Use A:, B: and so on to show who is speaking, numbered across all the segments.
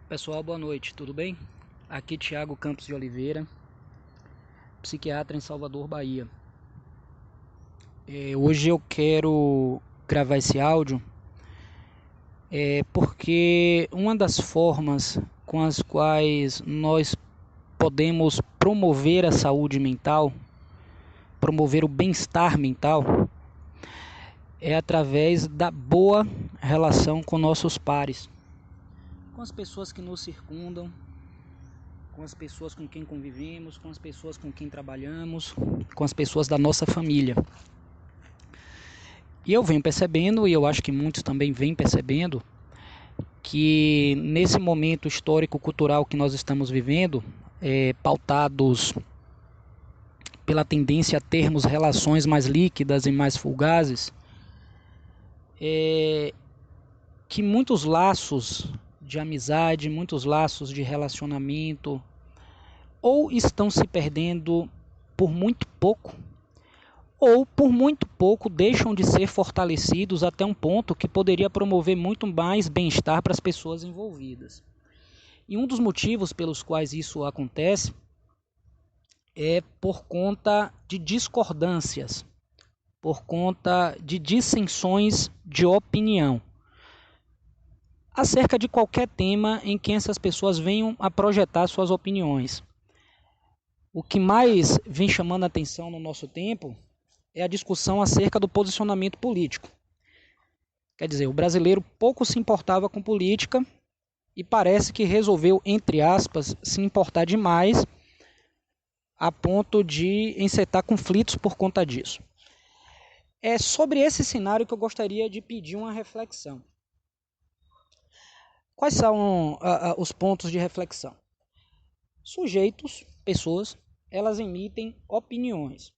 A: Pessoal, boa noite, tudo bem? Aqui Thiago Campos de Oliveira, psiquiatra em Salvador, Bahia. Hoje eu quero gravar esse áudio porque uma das formas com as quais nós podemos promover a saúde mental, promover o bem-estar mental, é através da boa relação com nossos pares, com as pessoas que nos circundam, com as pessoas com quem convivemos, com as pessoas com quem trabalhamos, com as pessoas da nossa família. E eu venho percebendo, e eu acho que muitos também vêm percebendo, que nesse momento histórico-cultural que nós estamos vivendo, pautados pela tendência a termos relações mais líquidas e mais fugazes, que muitos laços de amizade, muitos laços de relacionamento, ou estão se perdendo por muito pouco, ou por muito pouco deixam de ser fortalecidos até um ponto que poderia promover muito mais bem-estar para as pessoas envolvidas. E um dos motivos pelos quais isso acontece é por conta de discordâncias, por conta de dissensões de opinião acerca de qualquer tema em que essas pessoas venham a projetar suas opiniões. O que mais vem chamando a atenção no nosso tempo é a discussão acerca do posicionamento político. Quer dizer, o brasileiro pouco se importava com política e parece que resolveu, entre aspas, se importar demais a ponto de encetar conflitos por conta disso. É sobre esse cenário que eu gostaria de pedir uma reflexão. Quais são os pontos de reflexão? Sujeitos, pessoas, elas emitem opiniões.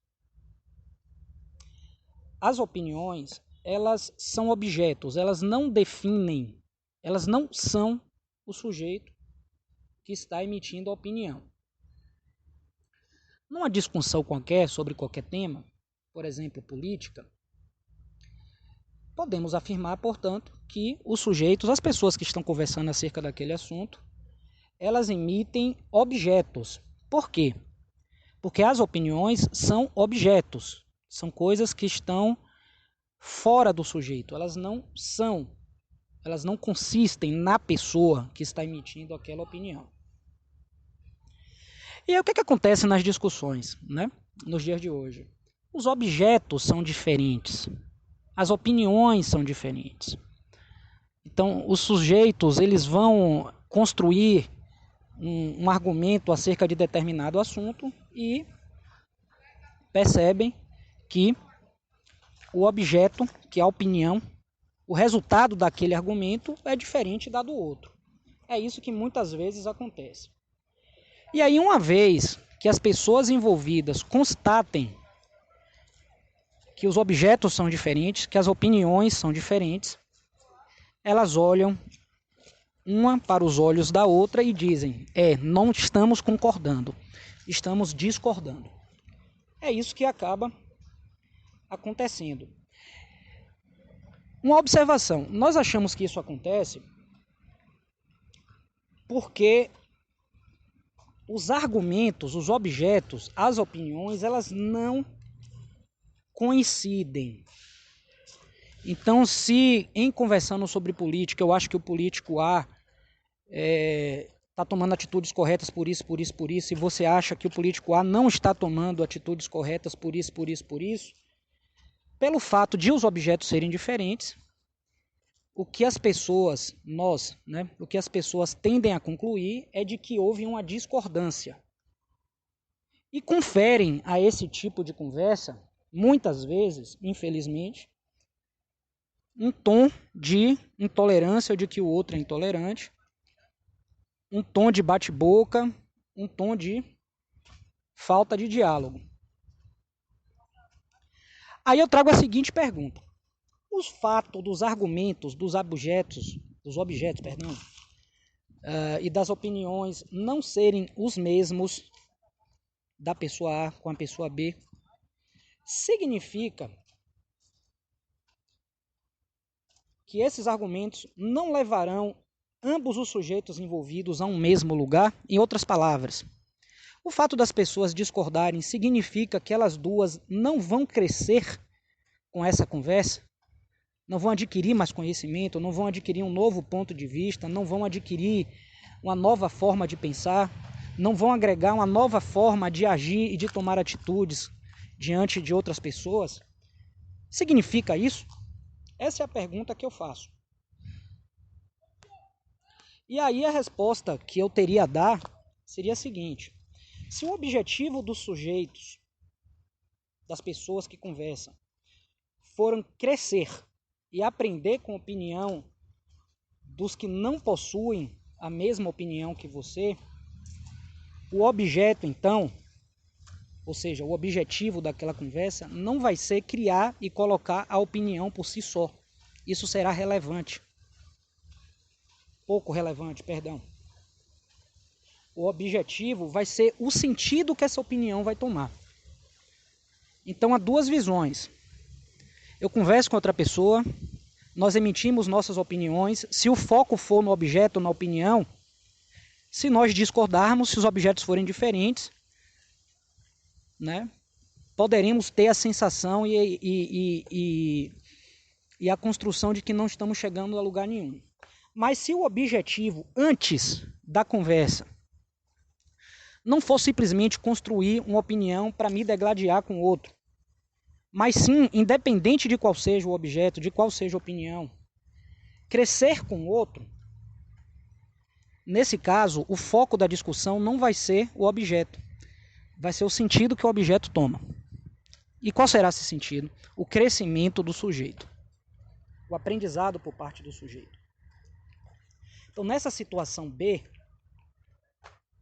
A: As opiniões, elas são objetos, elas não definem, elas não são o sujeito que está emitindo a opinião. Numa discussão qualquer sobre qualquer tema, por exemplo, política, podemos afirmar, portanto, que os sujeitos, as pessoas que estão conversando acerca daquele assunto, elas emitem objetos. Por quê? Porque as opiniões são objetos, são coisas que estão fora do sujeito, elas não consistem na pessoa que está emitindo aquela opinião. E aí o que acontece nas discussões, né, nos dias de hoje? Os objetos são diferentes, as opiniões são diferentes. Então, os sujeitos, eles vão construir um argumento acerca de determinado assunto e percebem que o objeto, que é a opinião, o resultado daquele argumento é diferente da do outro. É isso que muitas vezes acontece. E aí, uma vez que as pessoas envolvidas constatem que os objetos são diferentes, que as opiniões são diferentes, elas olham uma para os olhos da outra e dizem: não estamos concordando, estamos discordando. É isso que acaba acontecendo. Uma observação: nós achamos que isso acontece porque os argumentos, os objetos, as opiniões, elas não coincidem. Então, se em conversando sobre política, eu acho que o político A está tomando atitudes corretas por isso, e você acha que o político A não está tomando atitudes corretas por isso, pelo fato de os objetos serem diferentes, o que as pessoas, o que as pessoas tendem a concluir é de que houve uma discordância. E conferem a esse tipo de conversa, muitas vezes, infelizmente, um tom de intolerância, ou de que o outro é intolerante, um tom de bate-boca, um tom de falta de diálogo. Aí eu trago a seguinte pergunta: os fatos dos argumentos, dos objetos, e das opiniões não serem os mesmos da pessoa A com a pessoa B, significa que esses argumentos não levarão ambos os sujeitos envolvidos a um mesmo lugar. Em outras palavras, o fato das pessoas discordarem significa que elas duas não vão crescer com essa conversa, não vão adquirir mais conhecimento, não vão adquirir um novo ponto de vista, não vão adquirir uma nova forma de pensar, não vão agregar uma nova forma de agir e de tomar atitudes diante de outras pessoas. Significa isso? Essa é a pergunta que eu faço. E aí a resposta que eu teria a dar seria a seguinte: se o objetivo dos sujeitos, das pessoas que conversam, foram crescer e aprender com a opinião dos que não possuem a mesma opinião que você, o objeto então, ou seja, o objetivo daquela conversa não vai ser criar e colocar a opinião por si só. Isso será relevante. Pouco relevante, perdão. O objetivo vai ser o sentido que essa opinião vai tomar. Então há duas visões. Eu converso com outra pessoa, nós emitimos nossas opiniões. Se o foco for no objeto, na opinião, se nós discordarmos, se os objetos forem diferentes, né, poderemos ter a sensação e a construção de que não estamos chegando a lugar nenhum. Mas se o objetivo antes da conversa não for simplesmente construir uma opinião para me degladiar com o outro, mas sim, independente de qual seja o objeto, de qual seja a opinião, crescer com o outro, nesse caso, o foco da discussão não vai ser o objeto, vai ser o sentido que o objeto toma. E qual será esse sentido? O crescimento do sujeito, o aprendizado por parte do sujeito. Então, nessa situação B,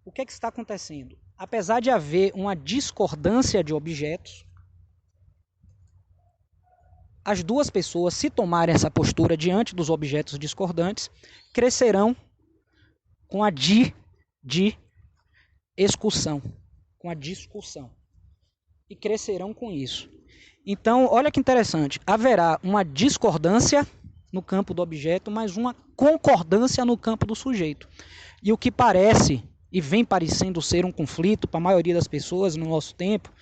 A: o que está acontecendo? Apesar de haver uma discordância de objetos, as duas pessoas, se tomarem essa postura diante dos objetos discordantes, crescerão com a discussão, com a discussão. E crescerão com isso. Então, olha que interessante, haverá uma discordância no campo do objeto, mas uma concordância no campo do sujeito. E o que parece e vem parecendo ser um conflito para a maioria das pessoas no nosso tempo,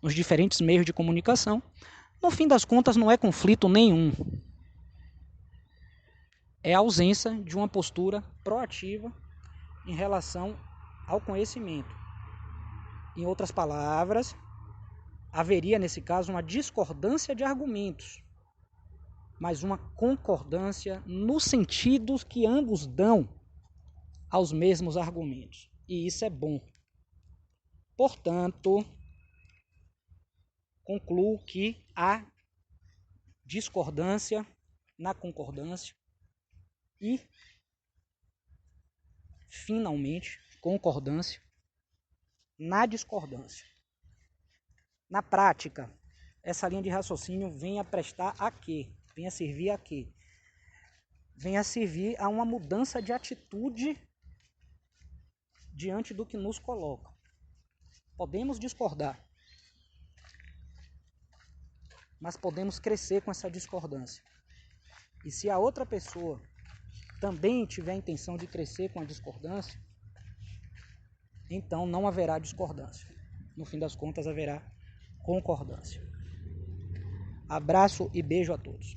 A: nos diferentes meios de comunicação, no fim das contas não é conflito nenhum. É a ausência de uma postura proativa em relação ao conhecimento. Em outras palavras, haveria nesse caso uma discordância de argumentos, mas uma concordância no sentido que ambos dão aos mesmos argumentos. E isso é bom. Portanto, concluo que há discordância na concordância e, finalmente, concordância na discordância. Na prática, essa linha de raciocínio vem a prestar a quê? Vem a servir a quê? Vem a servir a uma mudança de atitude diante do que nos coloca. Podemos discordar, mas podemos crescer com essa discordância. E se a outra pessoa também tiver a intenção de crescer com a discordância, então não haverá discordância. No fim das contas, haverá concordância. Abraço e beijo a todos.